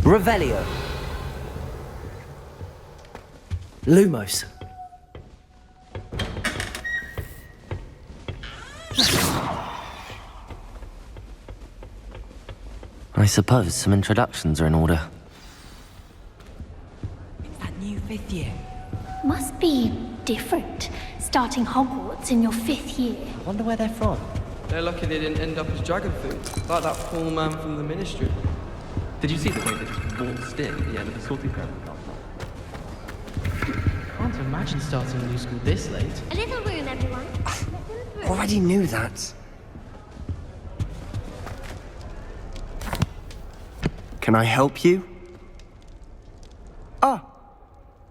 Revelio. Lumos. I suppose some introductions are in order. It's that new 5th year. Must be different, starting Hogwarts in your 5th year. I wonder where they're from. They're lucky they didn't end up as dragon food, like that poor man from the Ministry. Did you see the way they just waltzed in at the end of the sorting program? Can't imagine starting a new school this late. A little room, everyone. Already knew that. Can I help you? Ah,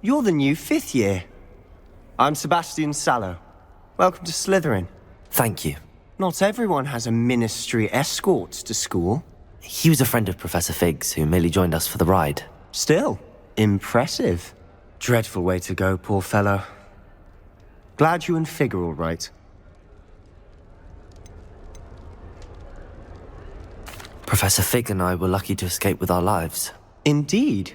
you're the new 5th year. I'm Sebastian Sallow. Welcome to Slytherin. Thank you. Not everyone has a ministry escort to school. He was a friend of Professor Fig's who merely joined us for the ride. Still, impressive. Dreadful way to go, poor fellow. Glad you and Fig are all right. Professor Fig and I were lucky to escape with our lives. Indeed.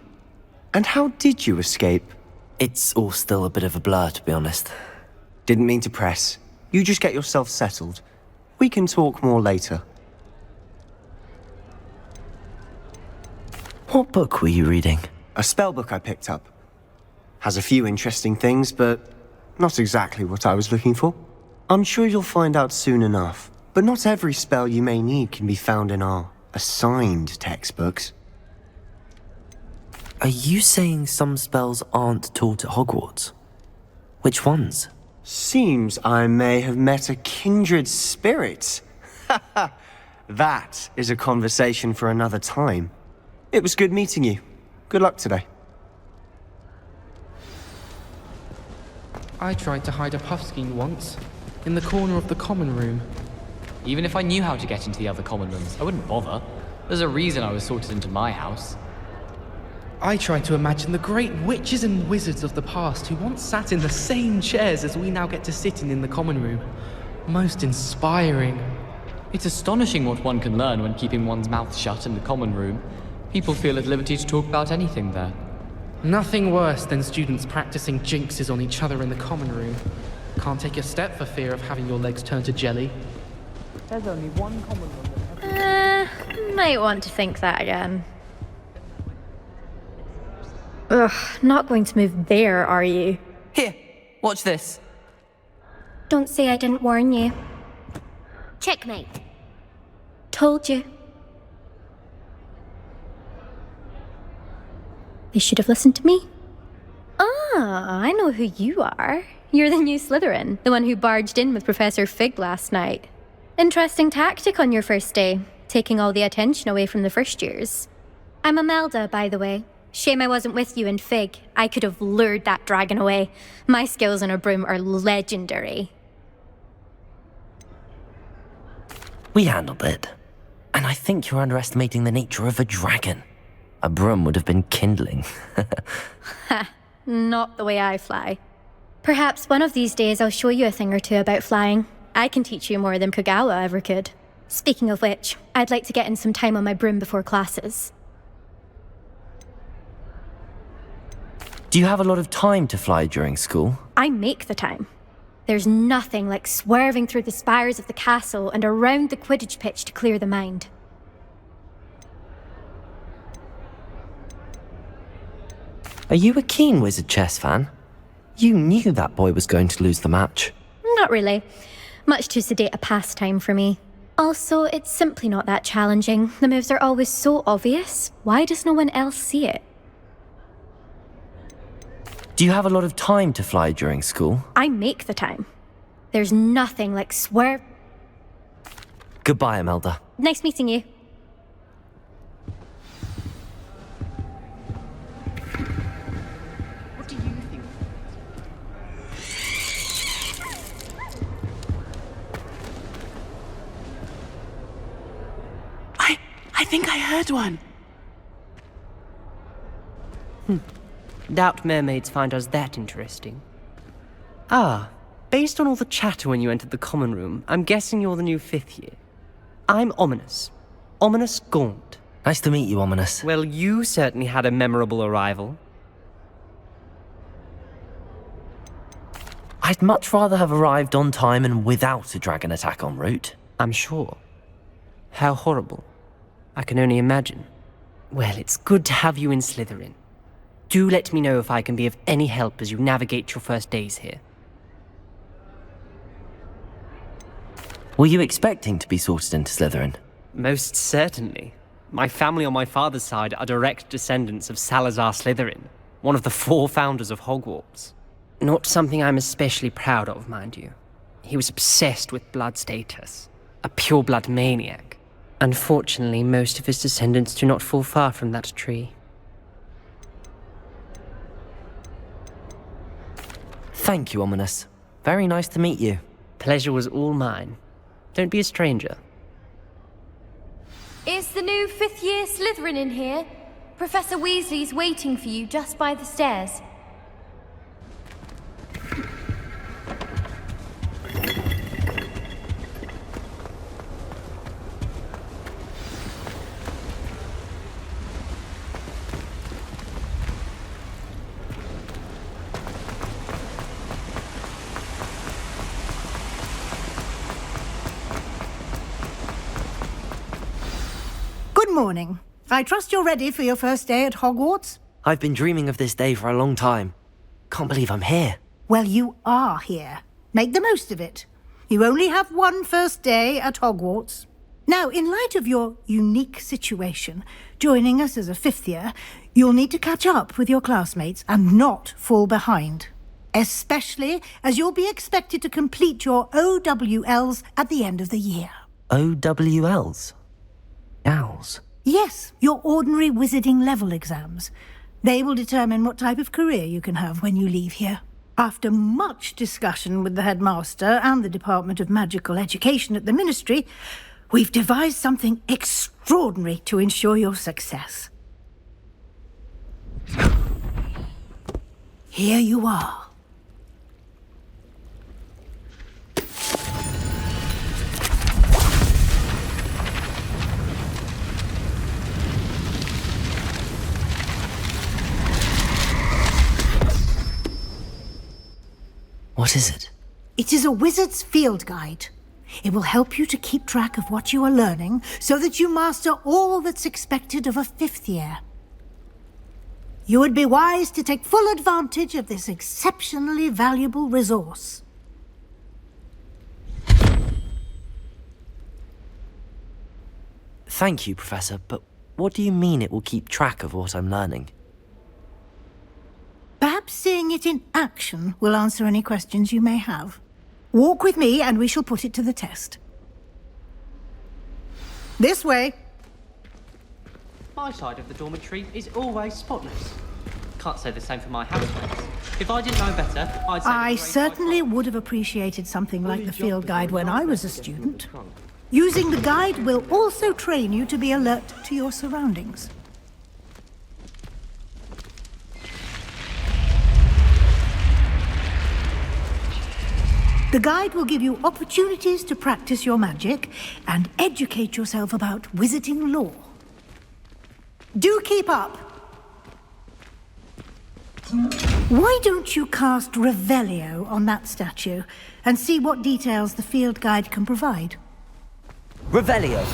And how did you escape? It's all still a bit of a blur, to be honest. Didn't mean to press. You just get yourself settled. We can talk more later. What book were you reading? A spellbook I picked up. Has a few interesting things, but not exactly what I was looking for. I'm sure you'll find out soon enough. But not every spell you may need can be found in our assigned textbooks. Are you saying some spells aren't taught at Hogwarts? Which ones? Seems I may have met a kindred spirit. That is a conversation for another time. It was good meeting you. Good luck today. I tried to hide a puffskein once, in the corner of the common room. Even if I knew how to get into the other common rooms, I wouldn't bother. There's a reason I was sorted into my house. I tried to imagine the great witches and wizards of the past who once sat in the same chairs as we now get to sit in the common room. Most inspiring. It's astonishing what one can learn when keeping one's mouth shut in the common room. People feel at liberty to talk about anything there. Nothing worse than students practicing jinxes on each other in the common room. Can't take a step for fear of having your legs turn to jelly. There's only one common room. Might want to think that again. Ugh, not going to move there, are you? Here, watch this. Don't say I didn't warn you. Checkmate. Told you. They should have listened to me. Ah, I know who you are. You're the new Slytherin, the one who barged in with Professor Fig last night. Interesting tactic on your first day, taking all the attention away from the first years. I'm Imelda, by the way. Shame I wasn't with you in Fig. I could have lured that dragon away. My skills on a broom are legendary. We handled it. And I think you're underestimating the nature of a dragon. A broom would have been kindling. Ha, not the way I fly. Perhaps one of these days I'll show you a thing or two about flying. I can teach you more than Kogawa ever could. Speaking of which, I'd like to get in some time on my broom before classes. Do you have a lot of time to fly during school? I make the time. There's nothing like swerving through the spires of the castle and around the Quidditch pitch to clear the mind. Are you a keen Wizard chess fan? You knew that boy was going to lose the match. Not really. Much too sedate a pastime for me. Also, it's simply not that challenging. The moves are always so obvious. Why does no one else see it? Do you have a lot of time to fly during school? I make the time. There's nothing like swerve... Goodbye, Imelda. Nice meeting you. What do you think? I think I heard one. Doubt mermaids find us that interesting. Ah, based on all the chatter when you entered the common room, I'm guessing you're the new 5th year. I'm Ominous. Ominous Gaunt. Nice to meet you, Ominous. Well, you certainly had a memorable arrival. I'd much rather have arrived on time and without a dragon attack en route. I'm sure. How horrible. I can only imagine. Well, it's good to have you in Slytherin. Do let me know if I can be of any help as you navigate your first days here. Were you expecting to be sorted into Slytherin? Most certainly. My family on my father's side are direct descendants of Salazar Slytherin, one of the 4 founders of Hogwarts. Not something I'm especially proud of, mind you. He was obsessed with blood status, a pure-blood maniac. Unfortunately, most of his descendants do not fall far from that tree. Thank you, Ominous. Very nice to meet you. Pleasure was all mine. Don't be a stranger. Is the new 5th year Slytherin in here? Professor Weasley's waiting for you just by the stairs. Good morning. I trust you're ready for your first day at Hogwarts? I've been dreaming of this day for a long time. Can't believe I'm here. Well, you are here. Make the most of it. You only have one first day at Hogwarts. Now, in light of your unique situation, joining us as a 5th year, you'll need to catch up with your classmates and not fall behind. Especially as you'll be expected to complete your OWLs at the end of the year. OWLs? Owls? Yes, your ordinary wizarding level exams. They will determine what type of career you can have when you leave here. After much discussion with the headmaster and the Department of Magical Education at the Ministry, we've devised something extraordinary to ensure your success. Here you are. What is it? It is a wizard's field guide. It will help you to keep track of what you are learning so that you master all that's expected of a 5th year. You would be wise to take full advantage of this exceptionally valuable resource. Thank you, Professor, but what do you mean it will keep track of what I'm learning? Perhaps seeing it in action will answer any questions you may have. Walk with me and we shall put it to the test. This way. My side of the dormitory is always spotless. Can't say the same for my housemates. If I didn't know better, I'd say... I certainly would have appreciated something like the field guide when I was a student. Using the guide will also train you to be alert to your surroundings. The guide will give you opportunities to practice your magic and educate yourself about wizarding lore. Do keep up! Why don't you cast Revelio on that statue and see what details the field guide can provide? Revelio!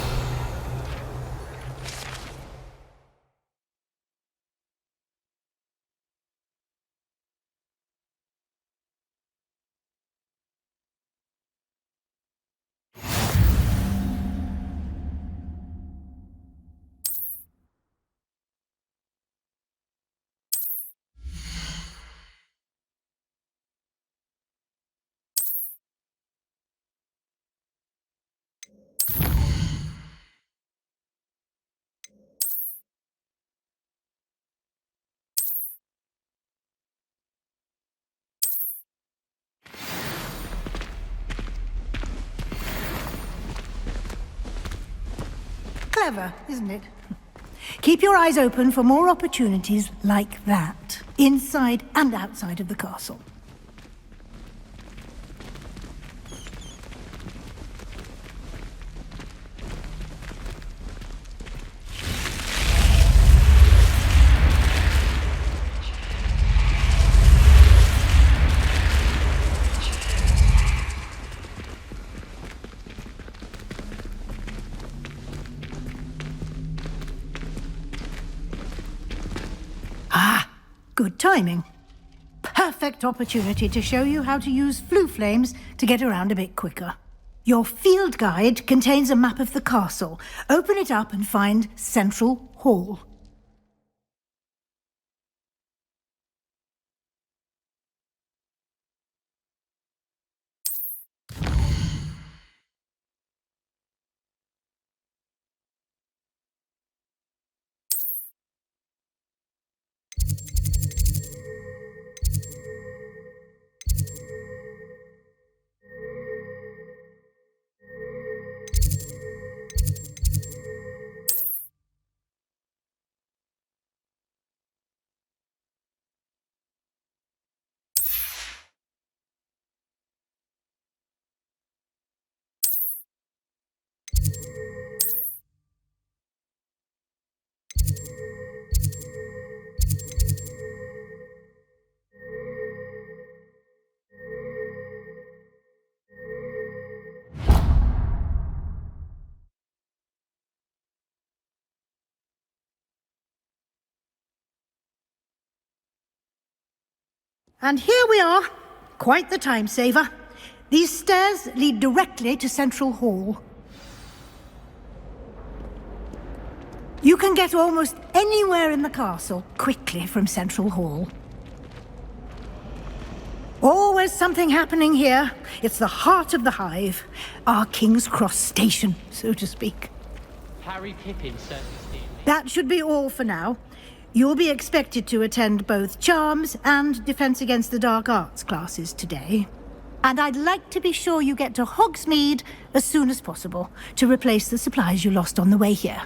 Clever, isn't it? Keep your eyes open for more opportunities like that, inside and outside of the castle. Good timing. Perfect opportunity to show you how to use flue flames to get around a bit quicker. Your field guide contains a map of the castle. Open it up and find Central Hall. And here we are. Quite the time saver. These stairs lead directly to Central Hall. You can get almost anywhere in the castle quickly from Central Hall. Always something happening here. It's the heart of the hive. Our King's Cross station, so to speak. Harry Pippin certainly steered me. That should be all for now. You'll be expected to attend both Charms and Defense Against the Dark Arts classes today. And I'd like to be sure you get to Hogsmeade as soon as possible to replace the supplies you lost on the way here.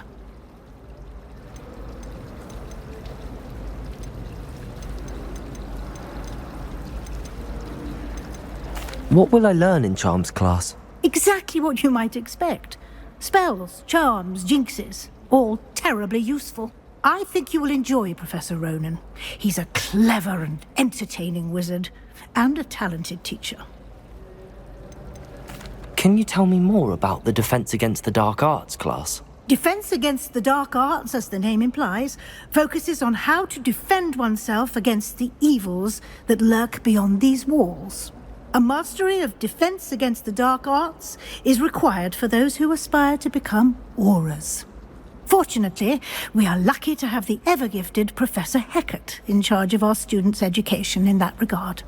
What will I learn in Charms class? Exactly what you might expect. Spells, charms, jinxes, all terribly useful. I think you will enjoy Professor Ronan. He's a clever and entertaining wizard, and a talented teacher. Can you tell me more about the Defense Against the Dark Arts class? Defense Against the Dark Arts, as the name implies, focuses on how to defend oneself against the evils that lurk beyond these walls. A mastery of Defense Against the Dark Arts is required for those who aspire to become auras. Fortunately, we are lucky to have the ever-gifted Professor Hecat in charge of our students' education in that regard.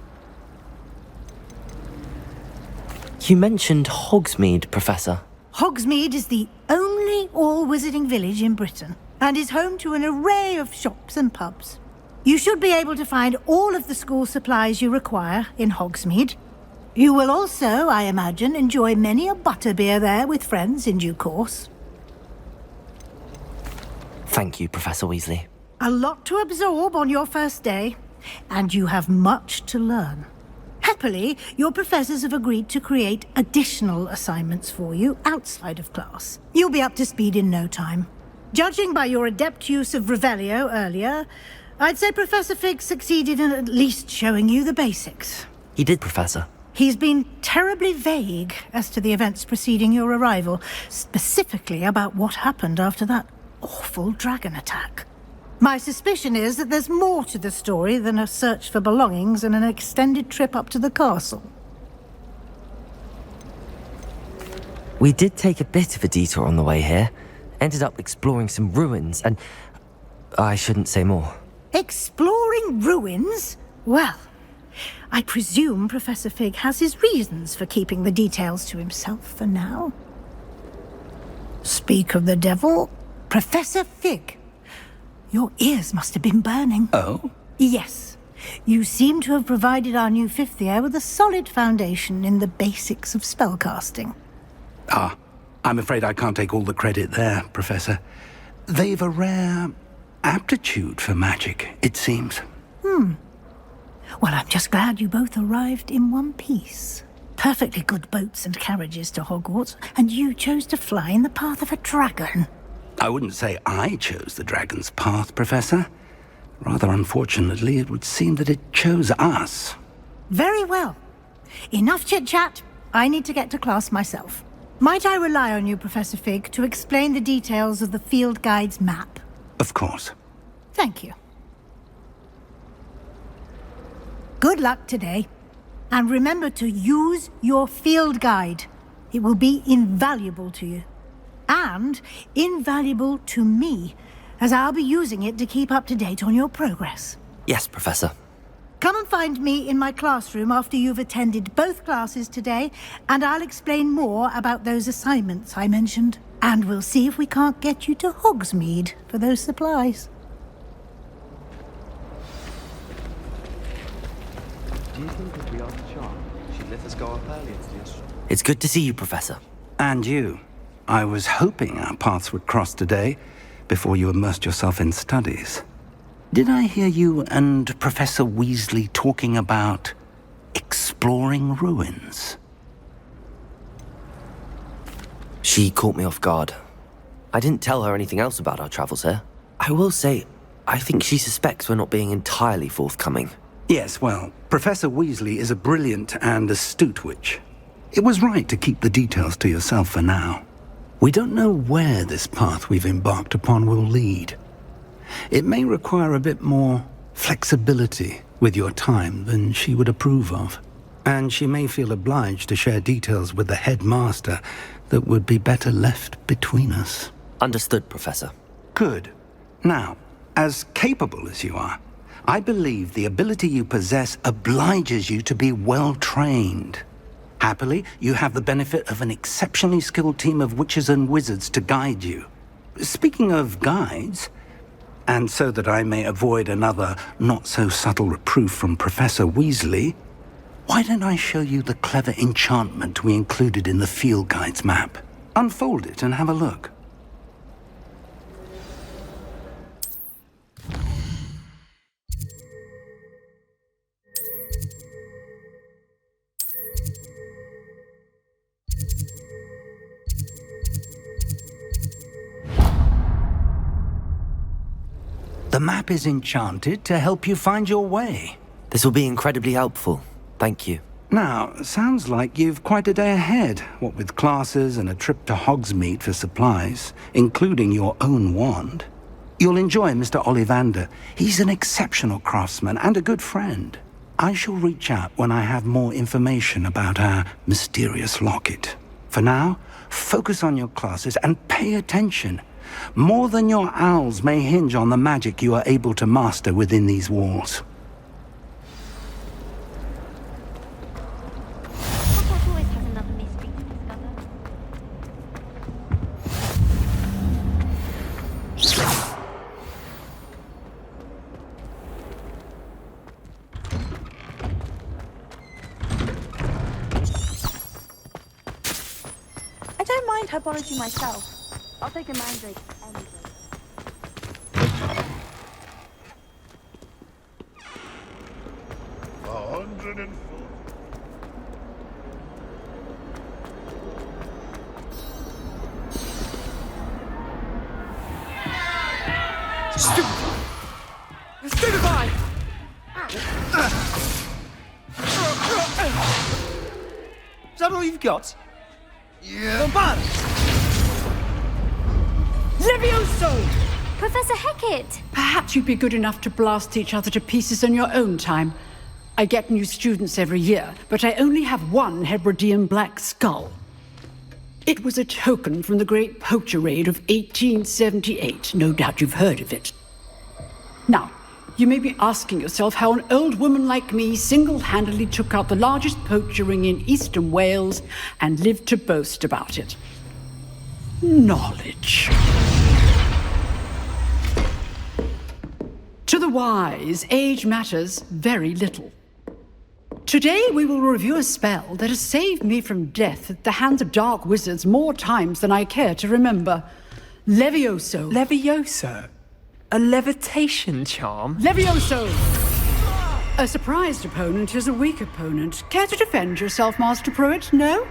You mentioned Hogsmeade, Professor. Hogsmeade is the only all-wizarding village in Britain, and is home to an array of shops and pubs. You should be able to find all of the school supplies you require in Hogsmeade. You will also, I imagine, enjoy many a butterbeer there with friends in due course. Thank you, Professor Weasley. A lot to absorb on your first day, and you have much to learn. Happily, your professors have agreed to create additional assignments for you outside of class. You'll be up to speed in no time. Judging by your adept use of Revelio earlier, I'd say Professor Fig succeeded in at least showing you the basics. He did, Professor. He's been terribly vague as to the events preceding your arrival, specifically about what happened after that awful dragon attack. My suspicion is that there's more to the story than a search for belongings and an extended trip up to the castle. We did take a bit of a detour on the way here. Ended up exploring some ruins and... I shouldn't say more. Exploring ruins? Well, I presume Professor Fig has his reasons for keeping the details to himself for now. Speak of the devil, Professor Fig. Your ears must have been burning. Oh? Yes. You seem to have provided our new fifth year with a solid foundation in the basics of spellcasting. Ah, I'm afraid I can't take all the credit there, Professor. They've a rare aptitude for magic, it seems. Well, I'm just glad you both arrived in one piece. Perfectly good boats and carriages to Hogwarts, and you chose to fly in the path of a dragon. I wouldn't say I chose the dragon's path, Professor. Rather unfortunately, it would seem that it chose us. Very well. Enough chit-chat. I need to get to class myself. Might I rely on you, Professor Fig, to explain the details of the field guide's map? Of course. Thank you. Good luck today. And remember to use your field guide. It will be invaluable to you. And invaluable to me, as I'll be using it to keep up to date on your progress. Yes, Professor. Come and find me in my classroom after you've attended both classes today, and I'll explain more about those assignments I mentioned. And we'll see if we can't get you to Hogsmeade for those supplies. Do you think if we asked Charm, she'd let us go up early into the instrument? It's good to see you, Professor. And you. I was hoping our paths would cross today, before you immersed yourself in studies. Did I hear you and Professor Weasley talking about exploring ruins? She caught me off guard. I didn't tell her anything else about our travels here. I will say, I think she suspects we're not being entirely forthcoming. Yes, well, Professor Weasley is a brilliant and astute witch. It was right to keep the details to yourself for now. We don't know where this path we've embarked upon will lead. It may require a bit more flexibility with your time than she would approve of. And she may feel obliged to share details with the headmaster that would be better left between us. Understood, Professor. Good. Now, as capable as you are, I believe the ability you possess obliges you to be well-trained. Happily, you have the benefit of an exceptionally skilled team of witches and wizards to guide you. Speaking of guides, and so that I may avoid another not-so-subtle reproof from Professor Weasley, why don't I show you the clever enchantment we included in the field guide's map? Unfold it and have a look. The map is enchanted to help you find your way. This will be incredibly helpful. Thank you. Now, sounds like you've quite a day ahead, what with classes and a trip to Hogsmeade for supplies, including your own wand. You'll enjoy Mr. Ollivander. He's an exceptional craftsman and a good friend. I shall reach out when I have more information about our mysterious locket. For now, focus on your classes and pay attention. More than your owls may hinge on the magic you are able to master within these walls. Hogwarts always has another mystery to discover. I don't mind herbology myself. I'll take a mandrake any day. 104. Stupefy! Is that all you've got? Yeah. Bombard! Levioso! Professor Hecat! Perhaps you'd be good enough to blast each other to pieces in your own time. I get new students every year, but I only have one Hebridean black skull. It was a token from the Great Poacher Raid of 1878. No doubt you've heard of it. Now, you may be asking yourself how an old woman like me single-handedly took out the largest poacher ring in eastern Wales and lived to boast about it. Knowledge. To the wise, age matters very little. Today we will review a spell that has saved me from death at the hands of dark wizards more times than I care to remember. Levioso. Levioso? A levitation charm? Levioso! A surprised opponent is a weak opponent. Care to defend yourself, Master Pruitt? No?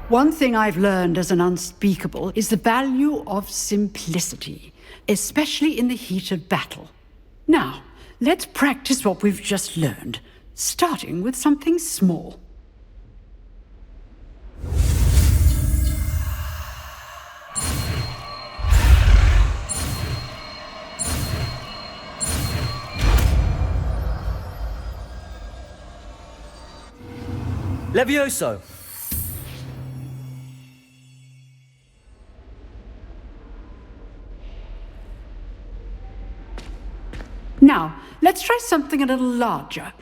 One thing I've learned as an unspeakable is the value of simplicity, especially in the heat of battle. Now, let's practice what we've just learned, starting with something small. Levioso! Now, let's try something a little larger.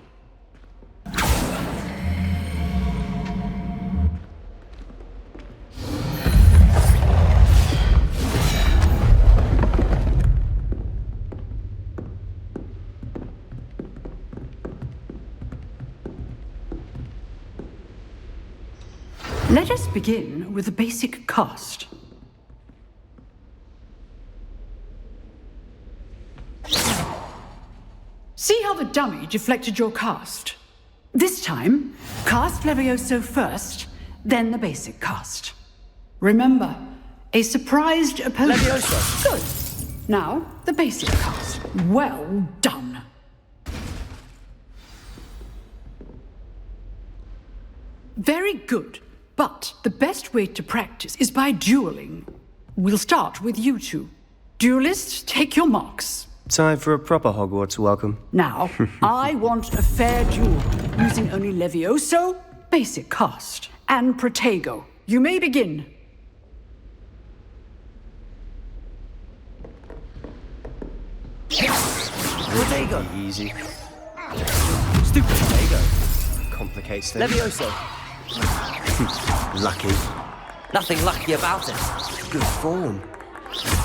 Let us begin with the basic cast. See how the dummy deflected your cast? This time, cast Levioso first, then the basic cast. Remember, a surprised opponent. Levioso! Good. Now, the basic cast. Well done. Very good. But the best way to practice is by dueling. We'll start with you two. Duelists, take your marks. Time for a proper Hogwarts welcome. Now, I want a fair duel, using only Levioso, basic cast, and Protego. You may begin. Protego! Easy. Stupid Protego. Complicates things. Levioso! Lucky. Nothing lucky about it. Good form.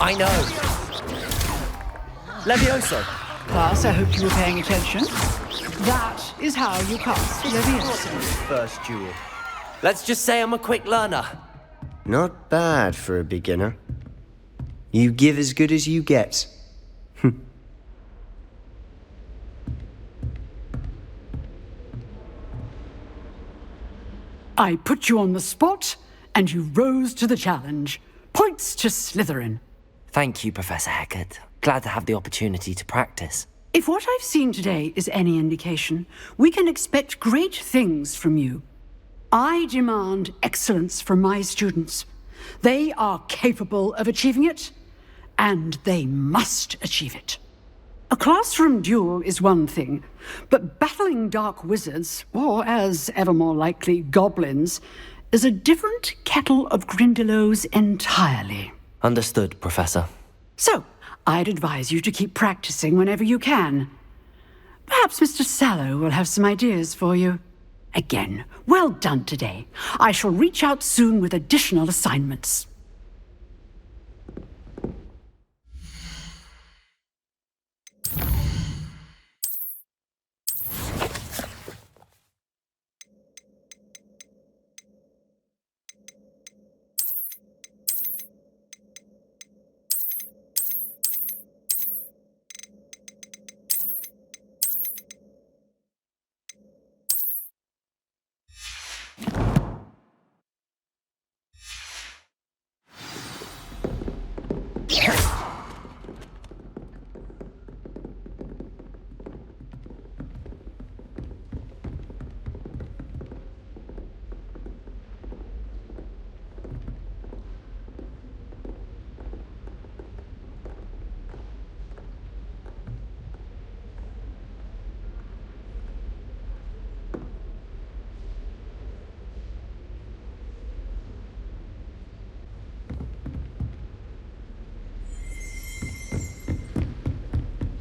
I know. Levioso! Class, I hope you were paying attention. That is how you cast Levioso. First duel. Let's just say I'm a quick learner. Not bad for a beginner. You give as good as you get. I put you on the spot, and you rose to the challenge. Points to Slytherin. Thank you, Professor Hecat. Glad to have the opportunity to practice. If what I've seen today is any indication, we can expect great things from you. I demand excellence from my students. They are capable of achieving it, and they must achieve it. A classroom duel is one thing, but battling dark wizards, or as ever more likely, goblins, is a different kettle of Grindylows entirely. Understood, Professor. So, I'd advise you to keep practicing whenever you can. Perhaps Mr. Sallow will have some ideas for you. Again, well done today. I shall reach out soon with additional assignments.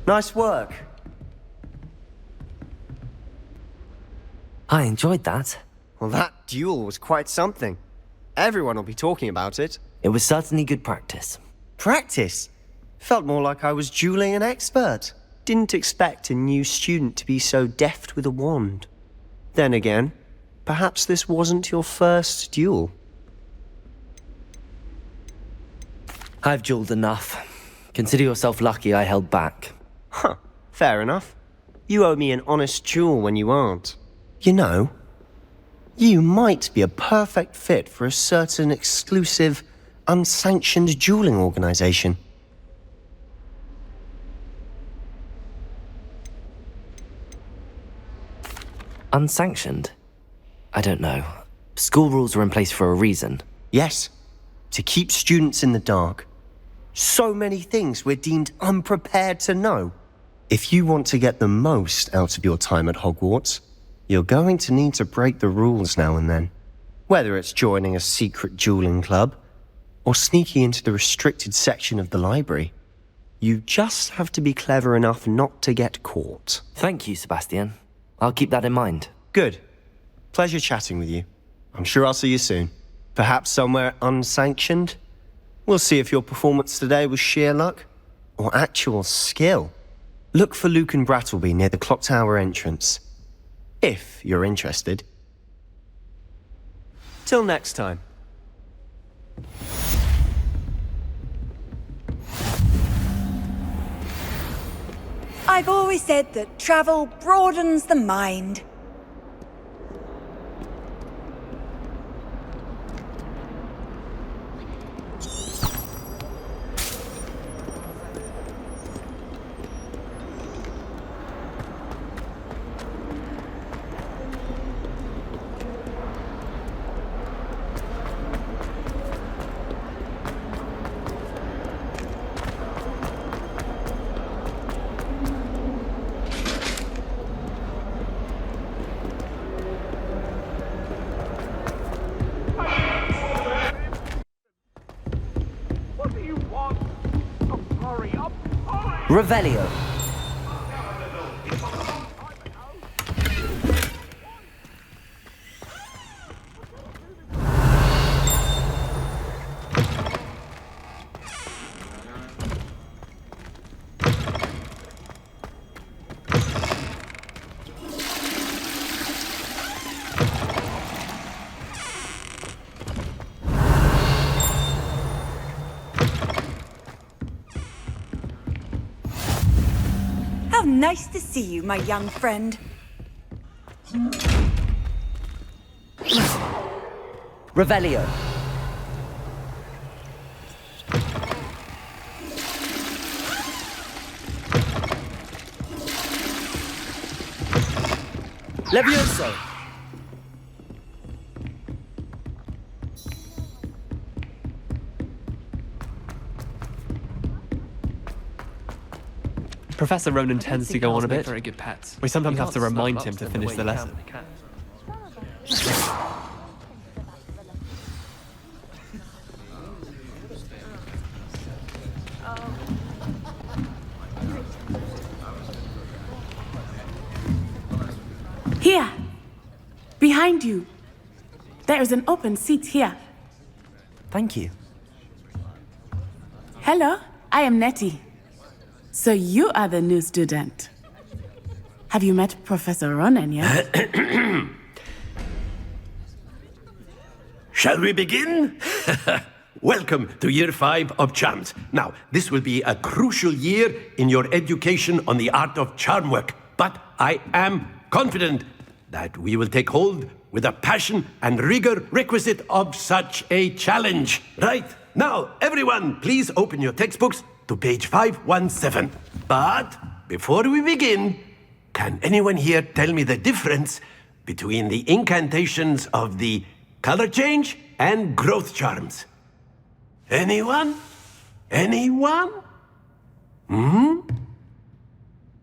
Nice work. I enjoyed that. Well, that duel was quite something. Everyone will be talking about it. It was certainly good practice. Practice? Felt more like I was dueling an expert. Didn't expect a new student to be so deft with a wand. Then again, perhaps this wasn't your first duel. I've dueled enough. Consider yourself lucky I held back. Huh, fair enough. You owe me an honest duel when you aren't. You know, you might be a perfect fit for a certain exclusive, unsanctioned dueling organization. Unsanctioned? I don't know. School rules are in place for a reason. Yes, to keep students in the dark. So many things we're deemed unprepared to know. If you want to get the most out of your time at Hogwarts, You're going to need to break the rules now and then. Whether it's joining a secret dueling club, or sneaking into the restricted section of the library. You just have to be clever enough not to get caught. Thank you, Sebastian. I'll keep that in mind. Good. Pleasure chatting with you. I'm sure I'll see you soon. Perhaps somewhere unsanctioned? We'll see if your performance today was sheer luck or actual skill. Look for Luke and Brattleby near the clock tower entrance. If you're interested. Till next time. I've always said that travel broadens the mind. Revelio. Nice to see you, my young friend. Revelio. Levioso. Professor Ronan tends to go on a bit. Very good pets. We sometimes have to remind him to finish the lesson. Here! Behind you! There is an open seat here. Thank you. Hello, I am Nettie. So you are the new student. Have you met Professor Ronan yet? Shall we begin? Welcome to Year 5 of Charms. Now, this will be a crucial year in your education on the art of charm work, but I am confident that we will take hold with the passion and rigor requisite of such a challenge. Right, now, everyone, please open your textbooks to page 517. But before we begin, can anyone here tell me the difference between the incantations of the color change and growth charms? Anyone? Anyone?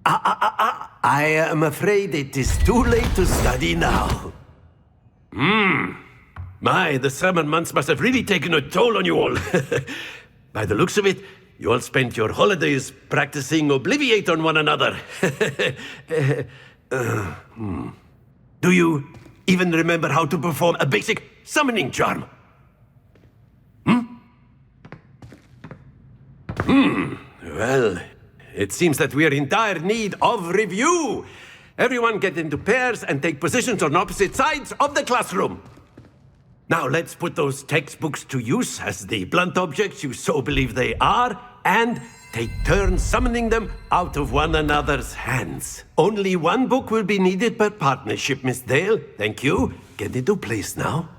I am afraid it is too late to study now. My, the summer months must have really taken a toll on you all. By the looks of it, you all spent your holidays practicing Obliviate on one another. Do you even remember how to perform a basic summoning charm? Well, it seems that we are in dire need of review. Everyone get into pairs and take positions on opposite sides of the classroom. Now let's put those textbooks to use as the blunt objects you so believe they are, and take turns summoning them out of one another's hands. Only one book will be needed per partnership, Miss Dale. Thank you. Get into place now.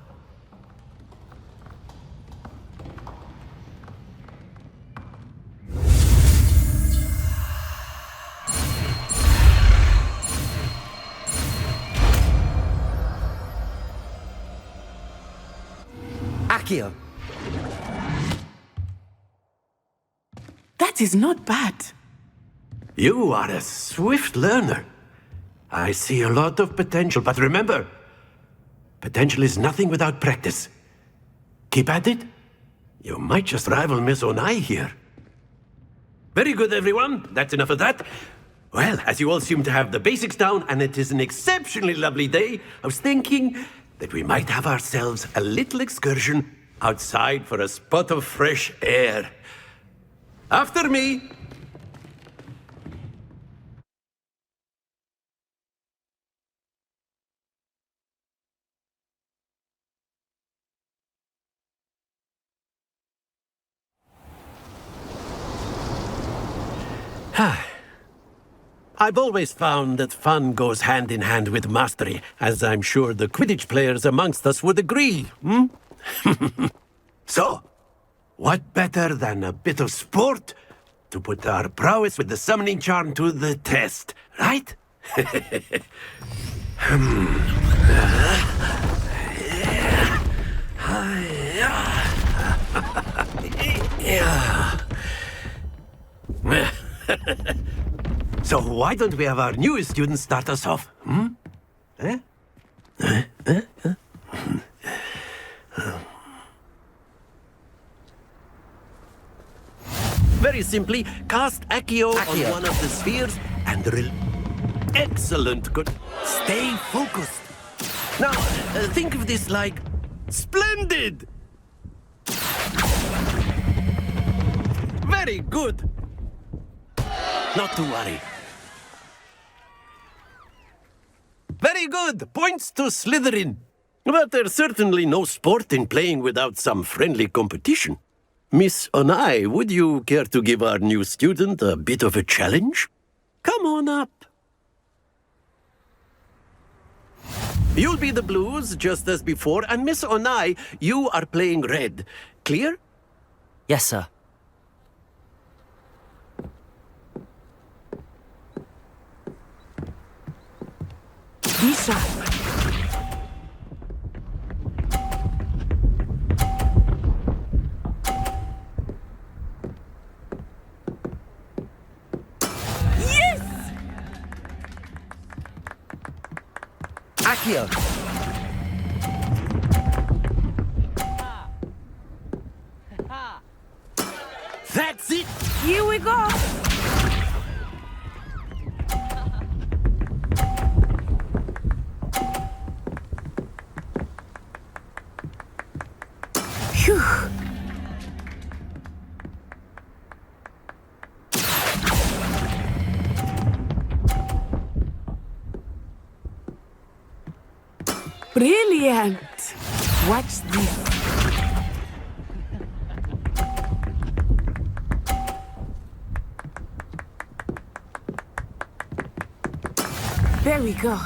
Accio. That is not bad. You are a swift learner. I see a lot of potential, but remember, potential is nothing without practice. Keep at it. You might just rival Miss Onai here. Very good, everyone. That's enough of that. Well, as you all seem to have the basics down, and it is an exceptionally lovely day, I was thinking that we might have ourselves a little excursion outside for a spot of fresh air. After me. I've always found that fun goes hand in hand with mastery, as I'm sure the Quidditch players amongst us would agree, So, what better than a bit of sport to put our prowess with the summoning charm to the test, right? So why don't we have our newest student start us off? Very simply, cast Accio on one of the spheres and excellent, good. Stay focused. Now, think of this like splendid. Very good. Not to worry. Very good. Points to Slytherin. But there's certainly no sport in playing without some friendly competition. Miss Onai, would you care to give our new student a bit of a challenge? Come on up. You'll be the blues, just as before, and Miss Onai, you are playing red. Clear? Yes, sir. Be sharp. Yes! Accio! That's it! Here we go! Phew. Brilliant! Watch this. There we go.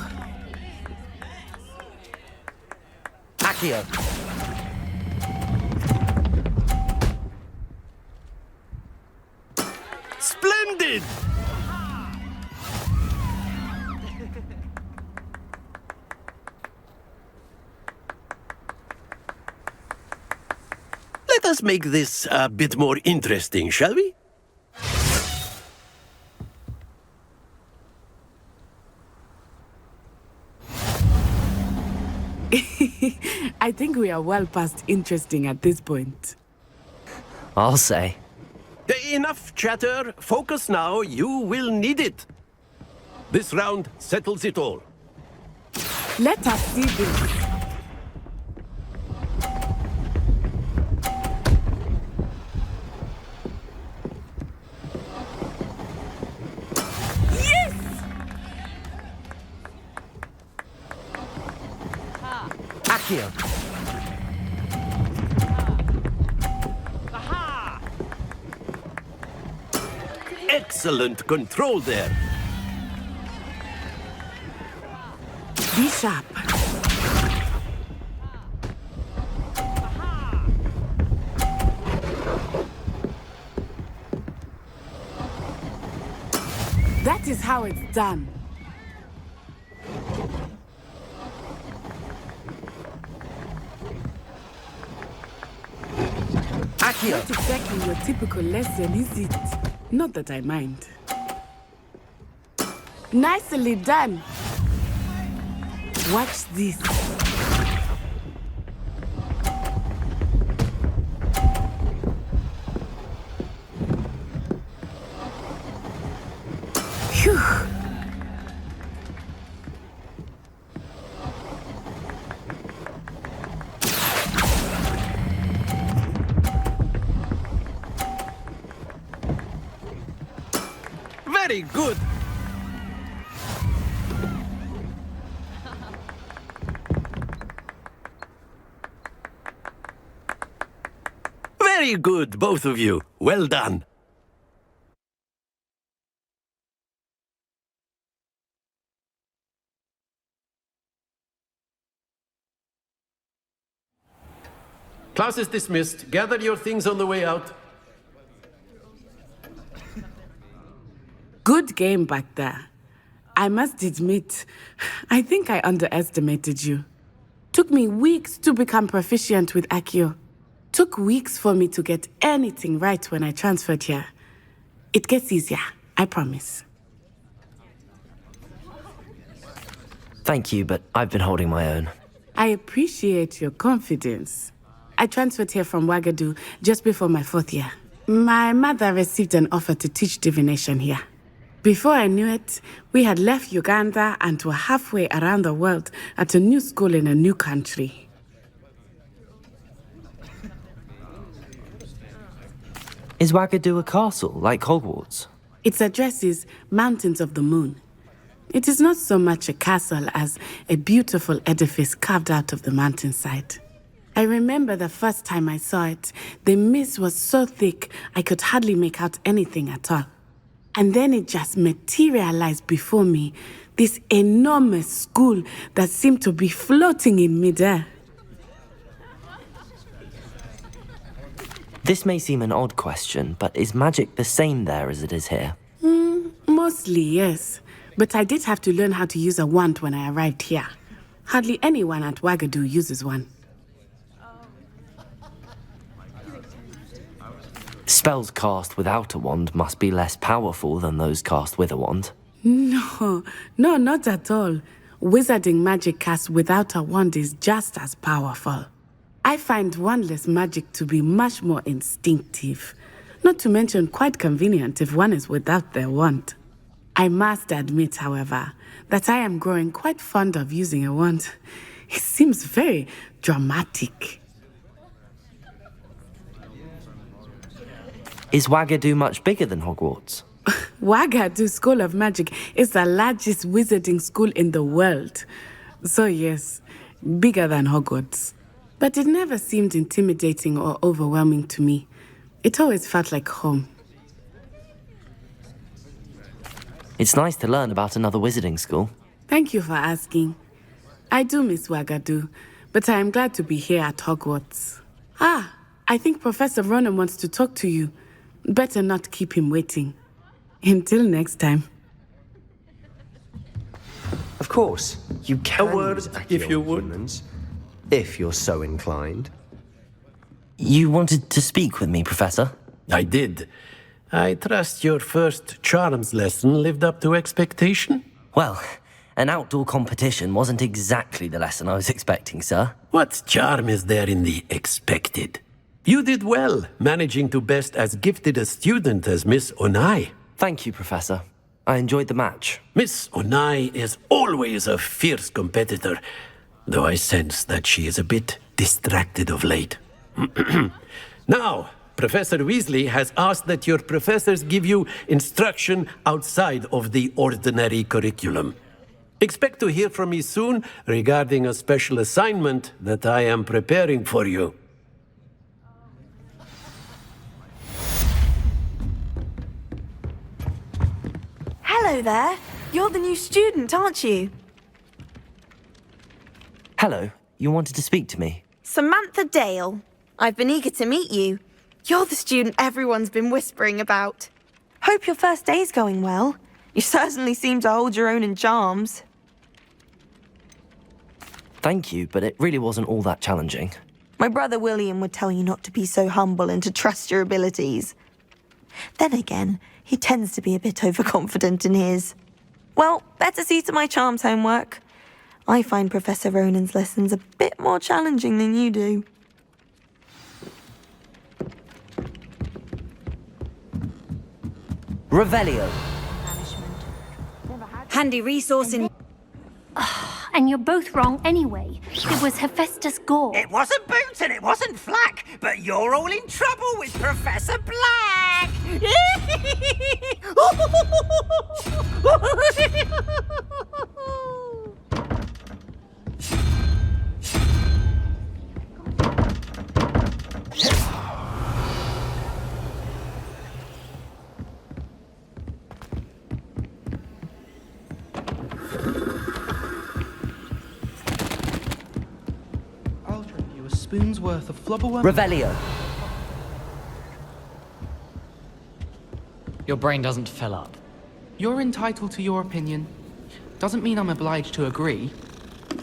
Accio! Splendid! Let us make this a bit more interesting, shall we? I think we are well past interesting at this point. I'll say. Enough chatter. Focus now. You will need it. This round settles it all. Let us see this. Yes! Accio! Excellent control there. Be sharp. That is how it's done. Accio! Not exactly your typical lesson, is it? Not that I mind. Nicely done. Watch this. Phew. Very good. Very good, both of you. Well done. Class is dismissed. Gather your things on the way out. Good game back there. I must admit, I think I underestimated you. Took me weeks to become proficient with Accio. Took weeks for me to get anything right when I transferred here. It gets easier, I promise. Thank you, but I've been holding my own. I appreciate your confidence. I transferred here from Ouagadougou just before my 4th year. My mother received an offer to teach divination here. Before I knew it, we had left Uganda and were halfway around the world at a new school in a new country. Is Ouagadougou a castle, like Hogwarts? Its address is Mountains of the Moon. It is not so much a castle as a beautiful edifice carved out of the mountainside. I remember the first time I saw it, the mist was so thick I could hardly make out anything at all. And then it just materialized before me, this enormous school that seemed to be floating in midair. This may seem an odd question, but is magic the same there as it is here? Mostly, yes. But I did have to learn how to use a wand when I arrived here. Hardly anyone at Ouagadougou uses one. Spells cast without a wand must be less powerful than those cast with a wand. No, not at all. Wizarding magic cast without a wand is just as powerful. I find wandless magic to be much more instinctive. Not to mention quite convenient if one is without their wand. I must admit, however, that I am growing quite fond of using a wand. It seems very dramatic. Is Ouagadougou much bigger than Hogwarts? Ouagadougou School of Magic is the largest wizarding school in the world. So yes, bigger than Hogwarts. But it never seemed intimidating or overwhelming to me. It always felt like home. It's nice to learn about another wizarding school. Thank you for asking. I do miss Ouagadougou, but I am glad to be here at Hogwarts. I think Professor Ronan wants to talk to you. Better not keep him waiting. Until next time. Of course, you can A word, use Accio if you on would. humans, if you're so inclined. You wanted to speak with me, Professor? I did. I trust your first charms lesson lived up to expectation? Well, an outdoor competition wasn't exactly the lesson I was expecting, sir. What charm is there in the expected? You did well, managing to best as gifted a student as Miss Onai. Thank you, Professor. I enjoyed the match. Miss Onai is always a fierce competitor, though I sense that she is a bit distracted of late. Now, Professor Weasley has asked that your professors give you instruction outside of the ordinary curriculum. Expect to hear from me soon regarding a special assignment that I am preparing for you. Hello there. You're the new student, aren't you? Hello, you wanted to speak to me? Samantha Dale. I've been eager to meet you. You're the student everyone's been whispering about. Hope your first day's going well. You certainly seem to hold your own in charms. Thank you, but it really wasn't all that challenging. My brother William would tell you not to be so humble and to trust your abilities. Then again, he tends to be a bit overconfident in his. Well, better see to my charms homework. I find Professor Ronan's lessons a bit more challenging than you do. Revelio. Handy resource in... And you're both wrong anyway. It was Hephaestus Gore. It wasn't Boots and it wasn't Flack, but you're all in trouble with Professor Black! Spoon's worth of flubberworm. Revelio. Your brain doesn't fill up. You're entitled to your opinion. Doesn't mean I'm obliged to agree.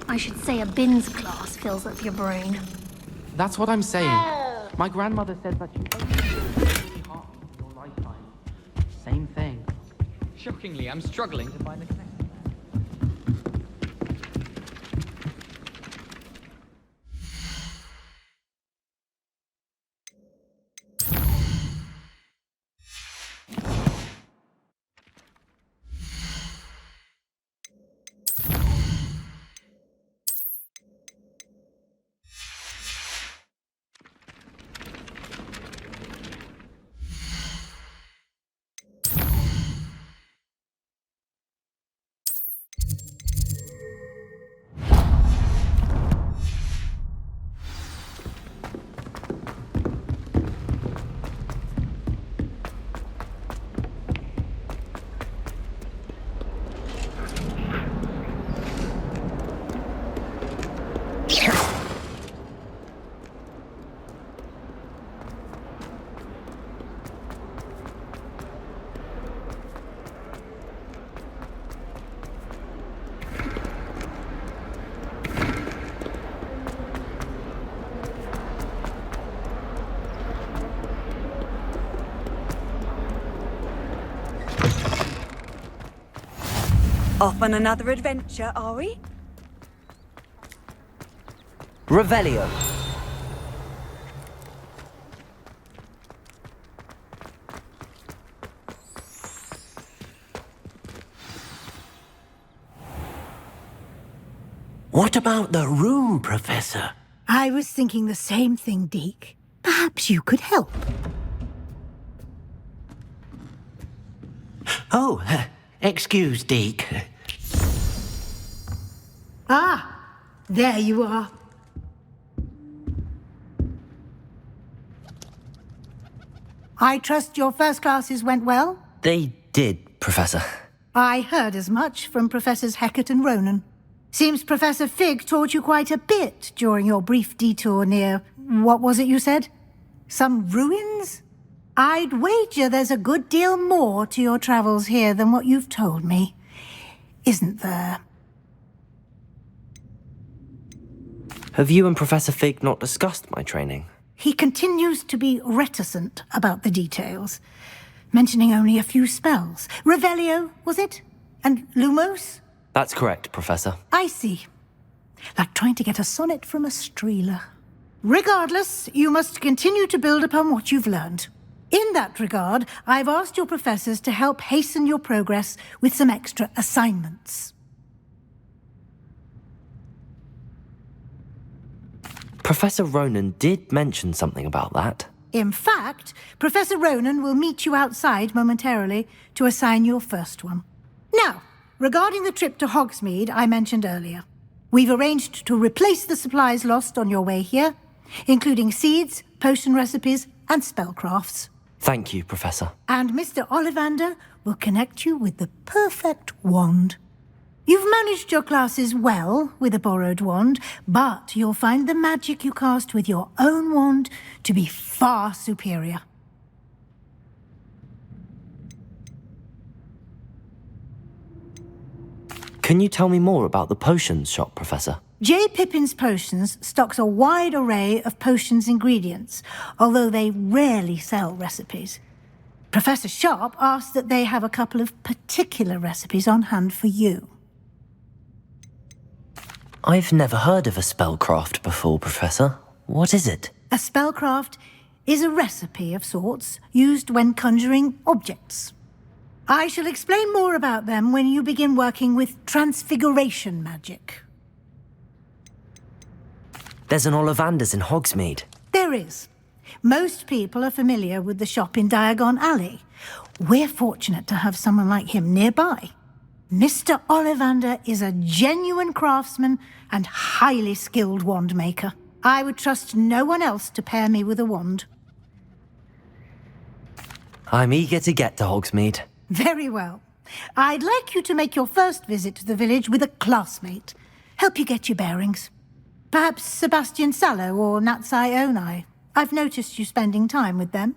I should say a bins class fills up your brain. That's what I'm saying. My grandmother said that you only half of your lifetime. Same thing. Shockingly, I'm struggling to find a connection. Off on another adventure, are we? Revelio. What about the room, Professor? I was thinking the same thing, Deke. Perhaps you could help. Oh, excuse, Deke. Ah, there you are. I trust your first classes went well? They did, Professor. I heard as much from Professors Hecat and Ronan. Seems Professor Fig taught you quite a bit during your brief detour near... what was it you said? Some ruins? I'd wager there's a good deal more to your travels here than what you've told me. Isn't there? Have you and Professor Fig not discussed my training? He continues to be reticent about the details, mentioning only a few spells. Revelio, was it? And Lumos? That's correct, Professor. I see. Like trying to get a sonnet from a streeler. Regardless, you must continue to build upon what you've learned. In that regard, I've asked your professors to help hasten your progress with some extra assignments. Professor Ronan did mention something about that. In fact, Professor Ronan will meet you outside momentarily to assign your first one. Now, regarding the trip to Hogsmeade I mentioned earlier, we've arranged to replace the supplies lost on your way here, including seeds, potion recipes, and spellcrafts. Thank you, Professor. And Mr. Ollivander will connect you with the perfect wand. You've managed your classes well with a borrowed wand, but you'll find the magic you cast with your own wand to be far superior. Can you tell me more about the potions shop, Professor? J. Pippin's Potions stocks a wide array of potions ingredients, although they rarely sell recipes. Professor Sharp asked that they have a couple of particular recipes on hand for you. I've never heard of a spellcraft before, Professor. What is it? A spellcraft is a recipe of sorts used when conjuring objects. I shall explain more about them when you begin working with transfiguration magic. There's an Ollivander's in Hogsmeade. There is. Most people are familiar with the shop in Diagon Alley. We're fortunate to have someone like him nearby. Mr. Ollivander is a genuine craftsman and highly skilled wand maker. I would trust no one else to pair me with a wand. I'm eager to get to Hogsmeade. Very well. I'd like you to make your first visit to the village with a classmate. Help you get your bearings. Perhaps Sebastian Sallow or Natsai Onai. I've noticed you spending time with them.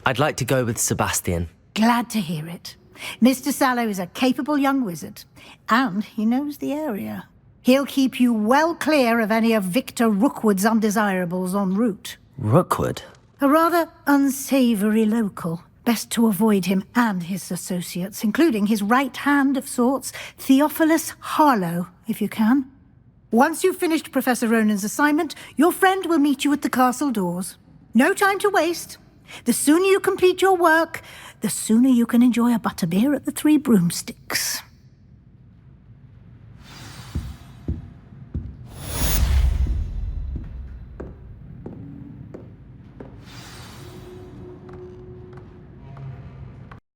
I'd like to go with Sebastian. Glad to hear it. Mr. Sallow is a capable young wizard, and he knows the area. He'll keep you well clear of any of Victor Rookwood's undesirables en route. Rookwood? A rather unsavoury local. Best to avoid him and his associates, including his right hand of sorts, Theophilus Harlow, if you can. Once you've finished Professor Ronan's assignment, your friend will meet you at the castle doors. No time to waste. The sooner you complete your work, the sooner you can enjoy a butterbeer at the Three Broomsticks.